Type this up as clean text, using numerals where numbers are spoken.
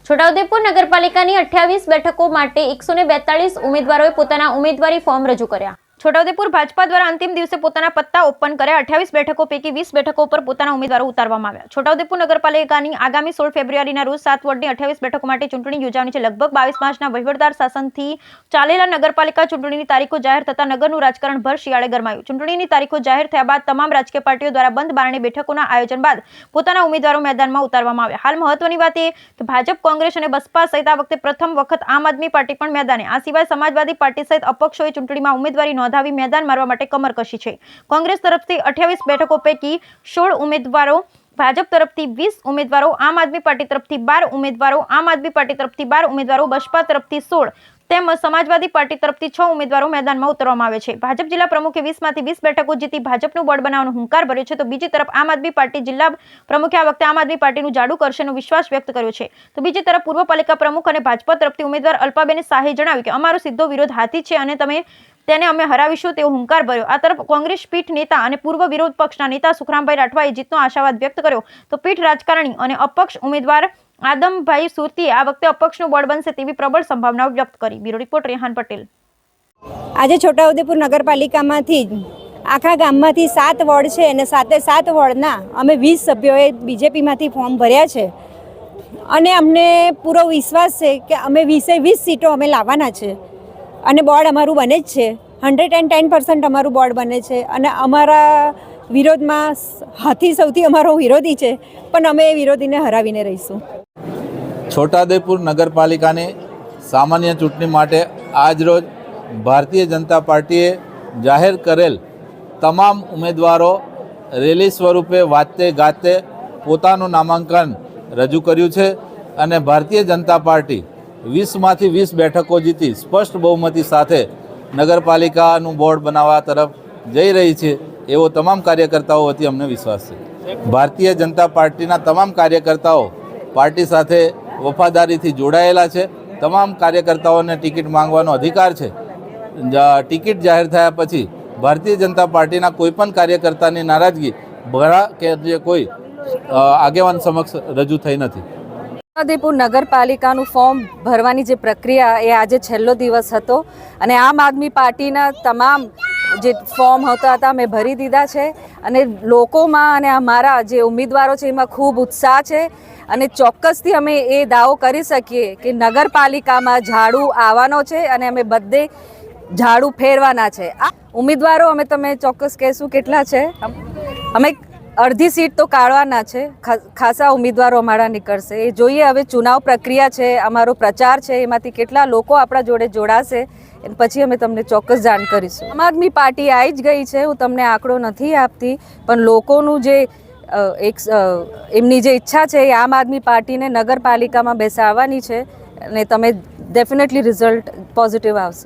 છોટાઉદેપુર નગરપાલિકાની 28 બેઠકો માટે 142 ઉમેદવારોએ પોતાના ઉમેદવારી ફોર્મ રજૂ કર્યા। છોટાઉદેપુર ભાજપા દ્વારા અંતિમ દિવસે પોતાના પત્તા ઓપન કર્યા। 28 બેઠકો પૈકી 20 બેઠકો પર પોતાના ઉમેદવારો ઉતારવામાં આવ્યા। છોટાઉદેપુર નગરપાલિકાની આગામી 16 ફેબ્રુઆરીના રોજ 7 વોર્ડની 28 બેઠકો માટે ચૂંટણી યોજાવાની છે। લગભગ 22 માર્ચના વહીવટદાર શાસનથી ચાલેલા નગરપાલિકા ચૂંટણીની તારીખો જાહેર થતા નગરનું રાજકારણ ભર શિયાળે ગરમાયું। ચૂંટણીની તારીખો જાહેર થયા બાદ તમામ રાજકીય પાર્ટીઓ દ્વારા બંધ બારણે બેઠકોના આયોજન બાદ પોતાના ઉમેદવારો મેદાનમાં ઉતારવામાં આવ્યા। હાલ મહત્વની વાત એ કે ભાજપ, કોંગ્રેસ અને બસપા સહિત આ વખતે પ્રથમ વખત આમ આદમી પાર્ટી પણ મેદાને। આ સિવાય સમાજવાદી પાર્ટી સહિત અપક્ષોએ ચૂંટણીમાં ઉમેદવારી નોંધાવી मैदान मारवा माटे कमर कशी छे। कांग्रेस तरफथी 28 बेठको पैकी 16 उम्मीदवारों, भाजप तरफथी 20 उम्मीदवारों, आम आदमी पार्टी तरफथी 12 उम्मीदवारों, आम आदमी पार्टी तरफथी 12 उम्मीदवारों, बसपा तरफथी 16 તેમજ સમાજવાદી પાર્ટી તરફથી 6 ઉમેદવારો મેદાનમાં ઉતરવામાં આવે છે। ભાજપ જિલ્લા પ્રમુખે 20માંથી 20 બેઠકો જીતી ભાજપનું બોર્ડ બનાવવાનો હુંકાર ભર્યો છે, તો બીજી તરફ આમ આદમી પાર્ટી જિલ્લા પ્રમુખે આ વખતે આમ આદમી પાર્ટીનું જાડુ કરશેનો વિશ્વાસ વ્યક્ત કર્યો છે। તો બીજી તરફ પૂર્વ પાલિકા પ્રમુખ અને ભાજપા તરફથી ઉમેદવાર અલ્પાબેન શાહે જણાવ્યું કે અમારો સીધો વિરોધ હાથી છે અને તેને અમે હરાવીશું તેવો હુંકાર ભર્યો। આ તરફ કોંગ્રેસ પીઠ નેતા અને પૂર્વ વિરોધ પક્ષના નેતા સુખરામભાઈ રાઠવાએ જીતનો આશાવાદ વ્યક્ત કર્યો, તો પીઠ રાજકારણી અને અપક્ષ ઉમેદવાર આદમભાઈ સુરતીએ આ વખતે અપક્ષનું બોર્ડ બનશે તેવી પ્રબળ સંભાવનાઓ વ્યક્ત કરી। Bureau report Rehan Patel. આજે છોટાઉદેપુર નગરપાલિકામાંથી આખા ગામમાંથી 7 વોર્ડ છે અને 7 વોર્ડના અમે 20 સભ્યોએ બીજેપીમાંથી ફોર્મ ભર્યા છે અને અમને પૂરો વિશ્વાસ છે કે અમે 20 સીટો અમે લાવવાના છે અને બોર્ડ અમારું બને જ છે। 110% અમારું બોર્ડ બને છે અને અમારા વિરોધમાં હાથી સૌથી અમારો વિરોધી છે, પણ અમે એ વિરોધીને હરાવીને રહીશું। છોટાઉદેપુર નગરપાલિકાની સામાન્ય ચૂંટણી માટે આજરોજ ભારતીય જનતા પાર્ટીએ જાહેર કરેલ તમામ ઉમેદવારો રેલી સ્વરૂપે વાતે ગાતે પોતાનું નામાંકન રજૂ કર્યું છે અને ભારતીય જનતા પાર્ટી 20માંથી 20 બેઠકો જીતી સ્પષ્ટ બહુમતી સાથે નગરપાલિકાનું બોર્ડ બનાવવા તરફ જઈ રહી છે એવો તમામ કાર્યકર્તાઓ વતી અમને વિશ્વાસ છે। ભારતીય જનતા પાર્ટીના તમામ કાર્યકર્તાઓ પાર્ટી સાથે વફાદારીથી જોડાયેલા છે। તમામ કાર્યકર્તાઓને ટિકિટ માંગવાનો અધિકાર છે। ટિકિટ જાહેર થયા પછી ભારતીય જનતા પાર્ટીના કોઈપણ કાર્યકર્તાની નારાજગી ભરા કે જે કોઈ આગેવાન સમક્ષ રજૂ થઈ નથી। છોટાઉદેપુર નગરપાલિકાનું ફોર્મ ભરવાની જે પ્રક્રિયા એ આજે છેલ્લો દિવસ હતો અને આમ આદમી પાર્ટીના તમામ જે ફોર્મ હતા મેં ભરી દીધા છે અને લોકોમાં અને અમારા જે ઉમેદવારો છે એમાં ખૂબ ઉત્સાહ છે અને ચોક્કસથી અમે એ દાવો કરી શકીએ કે નગરપાલિકામાં ઝાડુ આવવાનો છે અને અમે બધે ઝાડુ ફેરવાના છે। આ ઉમેદવારો અમે તમે ચોક્કસ કહેશું કેટલા છે, અમે અડધી સીટ તો કાઢવાના છે, ખાસા ઉમેદવારો અમારા નીકળશે એ જોઈએ। હવે ચુનાવ પ્રક્રિયા છે, અમારો પ્રચાર છે, એમાંથી કેટલા લોકો આપણા જોડે જોડાશે પછી અમે તમને ચોક્કસ જાણ કરીશું। આમ આદમી પાર્ટી આવી જ ગઈ છે, હું તમને આંકડો નથી આપતી, પણ લોકોનું જે એમની જે ઈચ્છા છે એ આમ આદમી પાર્ટીને નગરપાલિકામાં બેસાડવાની છે અને તમે ડેફિનેટલી રિઝલ્ટ પોઝિટિવ આવશે।